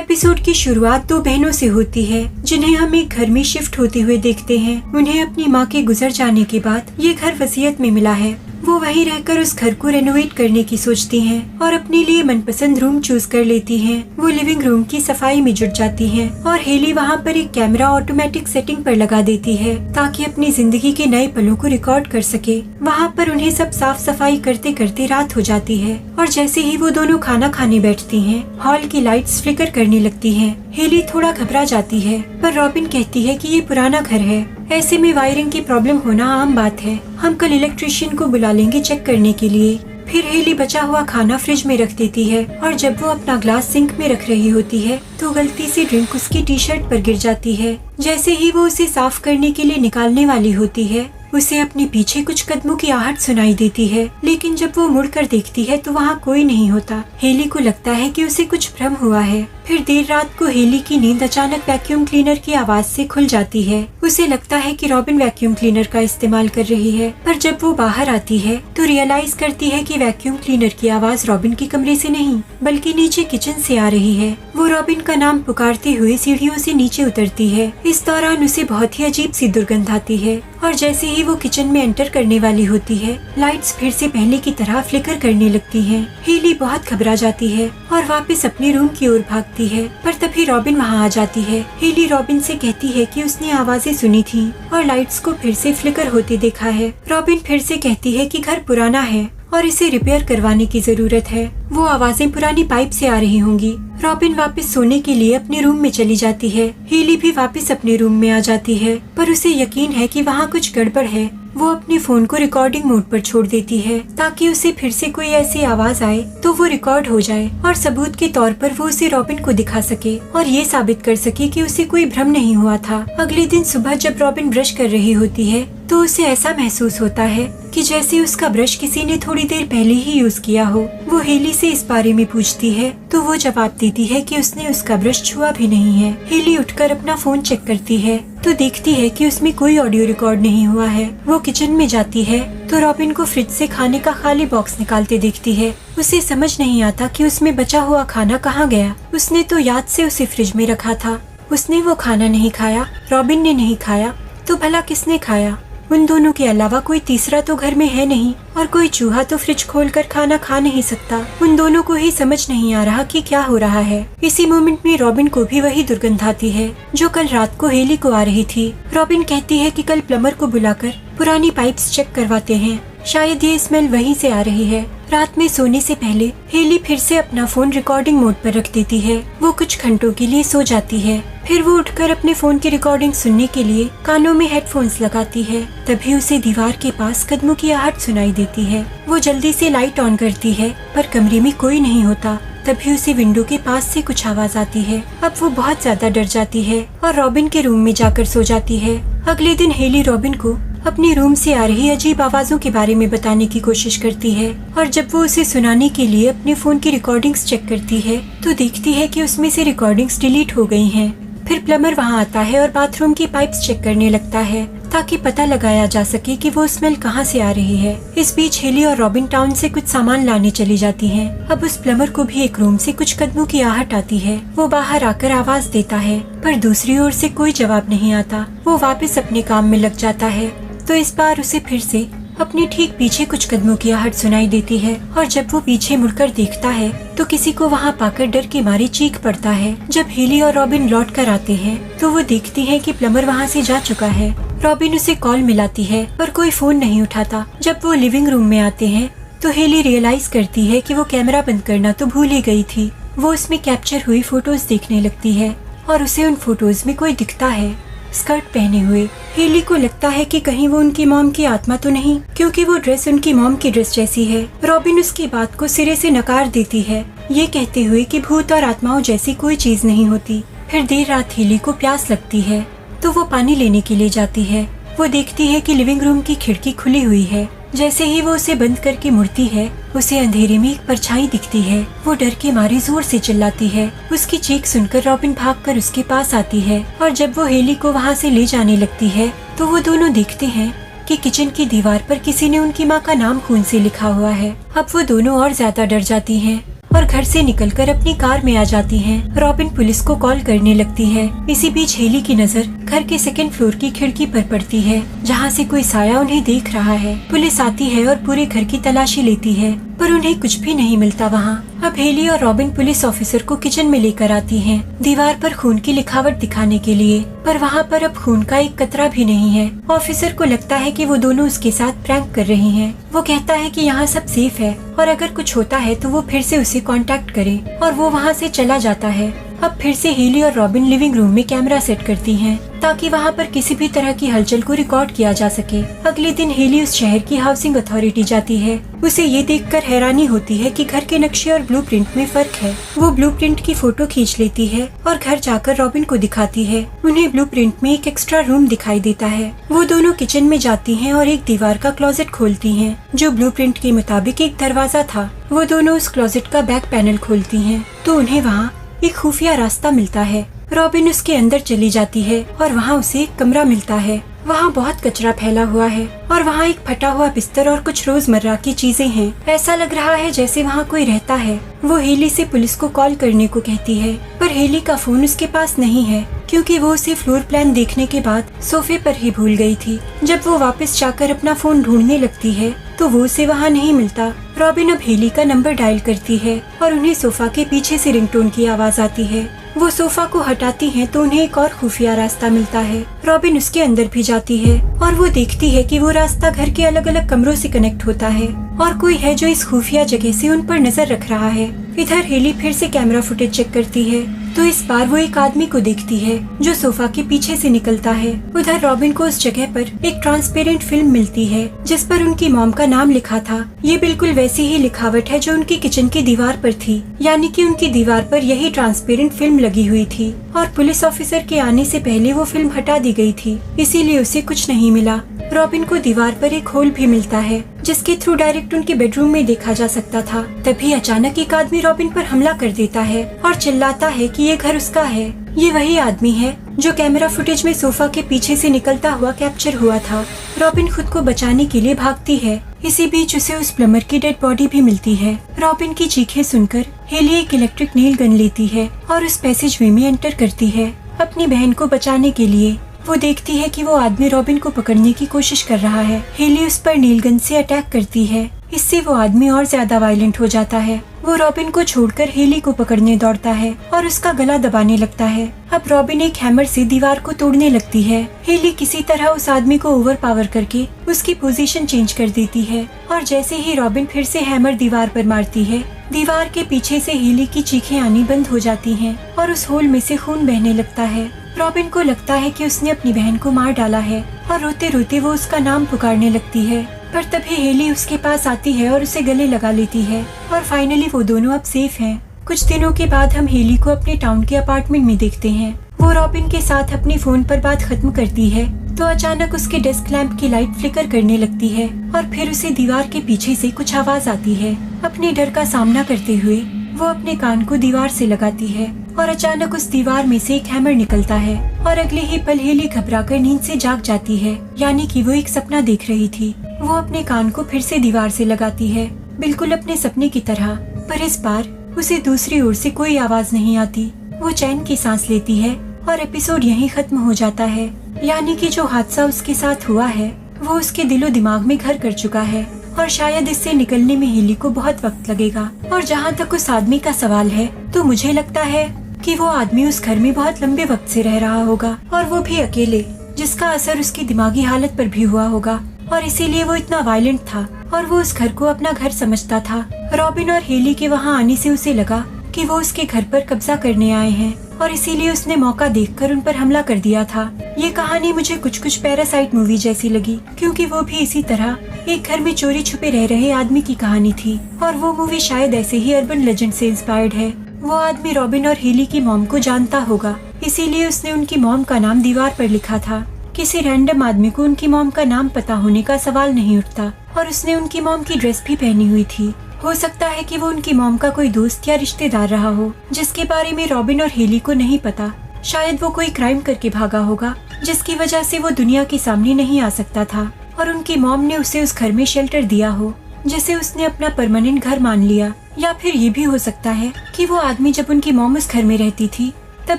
Episode की शुरुआत दो बहनों से होती है जिन्हें हम एक घर में शिफ्ट होते हुए देखते हैं। उन्हें अपनी माँ के गुजर जाने के बाद ये घर वसीयत में मिला है। वो वहीं रहकर उस घर को रेनोवेट करने की सोचती हैं और अपने लिए मनपसंद रूम चूज कर लेती हैं। वो लिविंग रूम की सफाई में जुट जाती हैं और हेली वहाँ पर एक कैमरा ऑटोमेटिक सेटिंग पर लगा देती है ताकि अपनी जिंदगी के नए पलों को रिकॉर्ड कर सके। वहाँ पर उन्हें सब साफ सफाई करते करते रात हो जाती है और जैसे ही वो दोनों खाना खाने बैठती हैं, हॉल की लाइट्स फ्लिकर करने लगती हैं। हेली थोड़ा घबरा जाती है पर रॉबिन कहती है कि ये पुराना घर है, ऐसे में वायरिंग की प्रॉब्लम होना आम बात है। हम कल इलेक्ट्रिशियन को बुला लेंगे चेक करने के लिए। फिर हेली बचा हुआ खाना फ्रिज में रख देती है और जब वो अपना ग्लास सिंक में रख रही होती है तो गलती से ड्रिंक उसकी टी शर्ट पर गिर जाती है। जैसे ही वो उसे साफ करने के लिए निकालने वाली होती है, उसे अपने पीछे कुछ कदमों की आहट सुनाई देती है, लेकिन जब वो मुड़कर देखती है तो वहाँ कोई नहीं होता। हेली को लगता है कि उसे कुछ भ्रम हुआ है। फिर देर रात को हेली की नींद अचानक वैक्यूम क्लीनर की आवाज से खुल जाती है। उसे लगता है कि रॉबिन वैक्यूम क्लीनर का इस्तेमाल कर रही है, पर जब वो बाहर आती है तो रियलाइज करती है कि वैक्यूम क्लीनर की आवाज रॉबिन के कमरे से नहीं बल्कि नीचे किचन से आ रही है। वो रॉबिन का नाम पुकारते हुए सीढ़ियों से नीचे उतरती है। इस दौरान उसे बहुत ही अजीब सी दुर्गंध आती है और जैसे ही वो किचन में एंटर करने वाली होती है, लाइट्स फिर से पहले की तरह फ्लिकर करने लगती हैं। हेली बहुत घबरा जाती है और वापस अपने रूम की ओर भागती है, पर तभी रॉबिन वहाँ आ जाती है। हेली रॉबिन से कहती है कि उसने आवाजें सुनी थी और लाइट्स को फिर से फ्लिकर होते देखा है। रॉबिन फिर से कहती है कि घर पुराना है और इसे रिपेयर करवाने की जरूरत है। वो आवाजें पुरानी पाइप से आ रही होंगी। रॉबिन वापस सोने के लिए अपने रूम में चली जाती है। हेली भी वापस अपने रूम में आ जाती है, पर उसे यकीन है कि वहाँ कुछ गड़बड़ है। वो अपने फोन को रिकॉर्डिंग मोड पर छोड़ देती है ताकि उसे फिर से कोई ऐसी आवाज आए तो वो रिकॉर्ड हो जाए और सबूत के तौर पर वो उसे रॉबिन को दिखा सके और ये साबित कर सके कि उसे कोई भ्रम नहीं हुआ था। अगले दिन सुबह जब रॉबिन ब्रश कर रही होती है तो उसे ऐसा महसूस होता है कि जैसे उसका ब्रश किसी ने थोड़ी देर पहले ही यूज किया हो। वो हेली से इस बारे में पूछती है तो वो जवाब देती है कि उसने उसका ब्रश छुआ भी नहीं है। हेली उठकर अपना फोन चेक करती है तो देखती है कि उसमें कोई ऑडियो रिकॉर्ड नहीं हुआ है। वो किचन में जाती है तो रॉबिन को फ्रिज से खाने का खाली बॉक्स निकालते देखती है। उसे समझ नहीं आता कि उसमें बचा हुआ खाना कहाँ गया। उसने तो याद से उसे फ्रिज में रखा था। उसने वो खाना नहीं खाया, रॉबिन ने नहीं खाया, तो भला किसने खाया? उन दोनों के अलावा कोई तीसरा तो घर में है नहीं और कोई चूहा तो फ्रिज खोलकर खाना खा नहीं सकता। उन दोनों को ही समझ नहीं आ रहा कि क्या हो रहा है। इसी मोमेंट में रॉबिन को भी वही दुर्गंध आती है जो कल रात को हेली को आ रही थी। रॉबिन कहती है कि कल प्लम्बर को बुलाकर पुरानी पाइप्स चेक करवाते हैं, शायद ये स्मेल वहीं से आ रही है। रात में सोने से पहले हेली फिर से अपना फोन रिकॉर्डिंग मोड पर रख देती है। वो कुछ घंटों के लिए सो जाती है। फिर वो उठकर अपने फोन की रिकॉर्डिंग सुनने के लिए कानों में हेडफोन्स लगाती है। तभी उसे दीवार के पास कदमों की आहट सुनाई देती है। वो जल्दी से लाइट ऑन करती है पर कमरे में कोई नहीं होता। तभी उसे विंडो के पास से कुछ आवाज आती है। अब वो बहुत ज्यादा डर जाती है और रॉबिन के रूम में जाकर सो जाती है। अगले दिन हेली रॉबिन को अपने रूम से आ रही अजीब आवाजों के बारे में बताने की कोशिश करती है और जब वो उसे सुनाने के लिए अपने फोन की रिकॉर्डिंग्स चेक करती है तो देखती है कि उसमें से रिकॉर्डिंग्स डिलीट हो गई हैं। फिर प्लम्बर वहाँ आता है और बाथरूम की पाइप्स चेक करने लगता है ताकि पता लगाया जा सके कि वो स्मेल कहाँ से आ रही है। इस बीच हेली और रॉबिन टाउन से कुछ सामान लाने चली जाती हैं। अब उस प्लम्बर को भी एक रूम से कुछ कदमों की आहट आती है। वो बाहर आकर आवाज देता है पर दूसरी ओर से कोई जवाब नहीं आता। वो वापस अपने काम में लग जाता है तो इस बार उसे फिर से अपने ठीक पीछे कुछ कदमों की आहट सुनाई देती है और जब वो पीछे मुड़कर देखता है तो किसी को वहाँ पाकर डर के मारे चीख पड़ता है। जब हेली और रॉबिन लौट कर आते हैं तो वो देखती है कि प्लम्बर वहाँ से जा चुका है। रॉबिन उसे कॉल मिलाती है पर कोई फोन नहीं उठाता। जब वो लिविंग रूम में आते हैं तो हेली रियलाइज करती है कि वो कैमरा बंद करना तो भूल ही गई थी। वो उसमें कैप्चर हुई फोटोज देखने लगती है और उसे उन फोटोज में कोई दिखता है स्कर्ट पहने हुए। हेली को लगता है कि कहीं वो उनकी मॉम की आत्मा तो नहीं, क्योंकि वो ड्रेस उनकी मॉम की ड्रेस जैसी है। रॉबिन उसकी बात को सिरे से नकार देती है, ये कहते हुए कि भूत और आत्माओं जैसी कोई चीज नहीं होती। फिर देर रात हेली को प्यास लगती है तो वो पानी लेने के लिए जाती है। वो देखती है कि लिविंग रूम की खिड़की खुली हुई है। जैसे ही वो उसे बंद करके मुड़ती है उसे अंधेरे में एक परछाई दिखती है। वो डर के मारे जोर से चिल्लाती है। उसकी चीख सुनकर रॉबिन भागकर उसके पास आती है और जब वो हेली को वहाँ से ले जाने लगती है तो वो दोनों देखते हैं कि किचन की दीवार पर किसी ने उनकी माँ का नाम खून से लिखा हुआ है। अब वो दोनों और ज्यादा डर जाती हैं और घर से निकलकर अपनी कार में आ जाती हैं। रॉबिन पुलिस को कॉल करने लगती है। इसी बीच हेली की नजर घर के सेकंड फ्लोर की खिड़की पर पड़ती है, जहाँ से कोई साया उन्हें देख रहा है। पुलिस आती है और पूरे घर की तलाशी लेती है, पर उन्हें कुछ भी नहीं मिलता वहाँ। अब हेली और रॉबिन पुलिस ऑफिसर को किचन में लेकर आती हैं, दीवार पर खून की लिखावट दिखाने के लिए, पर वहाँ पर अब खून का एक कतरा भी नहीं है। ऑफिसर को लगता है कि वो दोनों उसके साथ प्रैंक कर रही हैं। वो कहता है कि यहाँ सब सेफ है और अगर कुछ होता है तो वो फिर से उसे कांटेक्ट करे, और वो वहाँ से चला जाता है। अब फिर से हेली और रॉबिन लिविंग रूम में कैमरा सेट करती हैं, ताकि वहाँ पर किसी भी तरह की हलचल को रिकॉर्ड किया जा सके। अगले दिन हेली उस शहर की हाउसिंग अथॉरिटी जाती है। उसे ये देखकर हैरानी होती है कि घर के नक्शे और ब्लूप्रिंट में फर्क है। वो ब्लूप्रिंट की फोटो खींच लेती है और घर जाकर रॉबिन को दिखाती है। उन्हें ब्लूप्रिंट में एक एक्स्ट्रा रूम दिखाई देता है। वो दोनों किचन में जाती हैं और एक दीवार का क्लोजेट खोलती हैं, जो ब्लूप्रिंट के मुताबिक एक दरवाजा था। वो दोनों उस क्लोजेट का बैक पैनल खोलती हैं, तो उन्हें वहाँ एक खुफिया रास्ता मिलता है। रॉबिन उसके अंदर चली जाती है और वहाँ उसे एक कमरा मिलता है। वहाँ बहुत कचरा फैला हुआ है और वहाँ एक फटा हुआ बिस्तर और कुछ रोजमर्रा की चीजें हैं। ऐसा लग रहा है जैसे वहाँ कोई रहता है। वो हेली से पुलिस को कॉल करने को कहती है, पर हेली का फोन उसके पास नहीं है, क्योंकि वो उसे फ्लोर प्लान देखने के बाद सोफे पर ही भूल गई थी। जब वो वापस जाकर अपना फोन ढूंढने लगती है तो वो उसे वहाँ नहीं मिलता। रॉबिन अब हेली का नंबर डायल करती है और उन्हें सोफा के पीछे से रिंगटोन की आवाज आती है। वो सोफा को हटाती हैं तो उन्हें एक और खुफिया रास्ता मिलता है। रॉबिन उसके अंदर भी जाती है और वो देखती है कि वो रास्ता घर के अलग अलग कमरों से कनेक्ट होता है और कोई है जो इस खुफिया जगह से उन पर नजर रख रहा है। इधर हेली फिर से कैमरा फुटेज चेक करती है तो इस बार वो एक आदमी को देखती है जो सोफा के पीछे से निकलता है। उधर रॉबिन को उस जगह पर एक ट्रांसपेरेंट फिल्म मिलती है जिस पर उनकी मॉम का नाम लिखा था। ये बिल्कुल वैसी ही लिखावट है जो उनकी किचन की दीवार पर थी, यानी कि उनकी दीवार पर यही ट्रांसपेरेंट फिल्म लगी हुई थी और पुलिस ऑफिसर के आने से पहले वो फिल्म हटा दी गई थी, इसीलिए उसे कुछ नहीं मिला। रॉबिन को दीवार पर एक होल भी मिलता है जिसके थ्रू डायरेक्ट उनके बेडरूम में देखा जा सकता था। तभी अचानक एक आदमी रॉबिन पर हमला कर देता है और चिल्लाता है कि ये घर उसका है। ये वही आदमी है जो कैमरा फुटेज में सोफा के पीछे से निकलता हुआ कैप्चर हुआ था। रॉबिन खुद को बचाने के लिए भागती है। इसी बीच उसे उस प्लम्बर की डेड बॉडी भी मिलती है। रॉबिन की चीखें सुनकर हेली एक इलेक्ट्रिक नेल गन लेती है और उस पैसेज वे में एंटर करती है अपनी बहन को बचाने के लिए। वो देखती है कि वो आदमी रॉबिन को पकड़ने की कोशिश कर रहा है। हेली उस पर नील गन से अटैक करती है। इससे वो आदमी और ज्यादा वायलेंट हो जाता है। वो रॉबिन को छोड़कर हेली को पकड़ने दौड़ता है और उसका गला दबाने लगता है। अब रॉबिन एक हैमर से दीवार को तोड़ने लगती है। हेली किसी तरह उस आदमी को ओवर पावर करके उसकी पोजीशन चेंज कर देती है और जैसे ही रॉबिन फिर से हैमर दीवार पर मारती है, दीवार के पीछे से हेली की चीखें आनी बंद हो जाती हैं और उस होल में से खून बहने लगता है। रॉबिन को लगता है कि उसने अपनी बहन को मार डाला है और रोते रोते वो उसका नाम पुकारने लगती है, पर तभी हेली उसके पास आती है और उसे गले लगा लेती है और फाइनली वो दोनों अब सेफ हैं। कुछ दिनों के बाद हम हेली को अपने टाउन के अपार्टमेंट में देखते हैं। वो रॉबिन के साथ अपने फोन पर बात खत्म करती है तो अचानक उसके डेस्क लैंप की लाइट फ्लिकर करने लगती है और फिर उसे दीवार के पीछे से कुछ आवाज आती है। अपने डर का सामना करते हुए वो अपने कान को दीवार से लगाती है और अचानक उस दीवार में से एक हैमर निकलता है और अगले ही पल हेली घबराकर नींद से जाग जाती है, यानी कि वो एक सपना देख रही थी। वो अपने कान को फिर से दीवार से लगाती है, बिल्कुल अपने सपने की तरह, पर इस बार उसे दूसरी ओर से कोई आवाज नहीं आती। वो चैन की सांस लेती है और एपिसोड यहीं खत्म हो जाता है, यानी कि जो हादसा उसके साथ हुआ है वो उसके दिलो दिमाग में घर कर चुका है और शायद इससे निकलने में हेली को बहुत वक्त लगेगा। और जहाँ तक उस आदमी का सवाल है तो मुझे लगता है कि वो आदमी उस घर में बहुत लंबे वक्त से रह रहा होगा और वो भी अकेले, जिसका असर उसकी दिमागी हालत पर भी हुआ होगा और इसीलिए वो इतना वायलेंट था और वो उस घर को अपना घर समझता था। रॉबिन और हेली के वहाँ आने से उसे लगा कि वो उसके घर पर कब्जा करने आए हैं और इसीलिए उसने मौका देखकर उन पर हमला कर दिया था। ये कहानी मुझे कुछ पैरासाइट मूवी जैसी लगी, क्योंकि वो भी इसी तरह एक घर में चोरी छुपे रह रहे आदमी की कहानी थी और वो मूवी शायद ऐसे ही अर्बन लेजेंड से इंस्पायर्ड है। वो आदमी रॉबिन और हेली की मॉम को जानता होगा, इसीलिए उसने उनकी मॉम का नाम दीवार पर लिखा था। किसी रैंडम आदमी को उनकी मॉम का नाम पता होने का सवाल नहीं उठता और उसने उनकी मॉम की ड्रेस भी पहनी हुई थी। हो सकता है कि वो उनकी मॉम का कोई दोस्त या रिश्तेदार रहा हो जिसके बारे में रॉबिन और हेली को नहीं पता। शायद वो कोई क्राइम करके भागा होगा जिसकी वजह से वो दुनिया के सामने नहीं आ सकता था और उनकी मॉम ने उसे उस घर में शेल्टर दिया हो। जैसे उसने अपना परमानेंट घर मान लिया। या फिर ये भी हो सकता है कि वो आदमी जब उनकी मॉम उस घर में रहती थी तब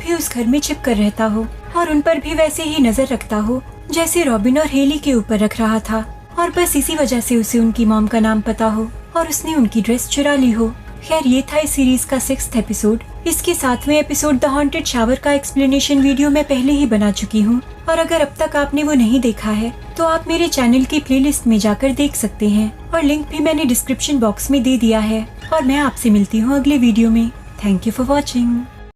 भी उस घर में छिप कर रहता हो और उन पर भी वैसे ही नजर रखता हो जैसे रॉबिन और हेली के ऊपर रख रहा था, और बस इसी वजह से उसे उनकी मॉम का नाम पता हो और उसने उनकी ड्रेस चुरा ली हो। खैर, ये था इस सीरीज का 6th एपिसोड। इसके 7वें एपिसोड द हॉन्टेड शावर का एक्सप्लेनेशन वीडियो मैं पहले ही बना चुकी हूँ, और अगर अब तक आपने वो नहीं देखा है तो आप मेरे चैनल की प्लेलिस्ट में जाकर देख सकते हैं, और लिंक भी मैंने डिस्क्रिप्शन बॉक्स में दे दिया है। और मैं आपसे मिलती हूँ अगले वीडियो में। Thank you for watching.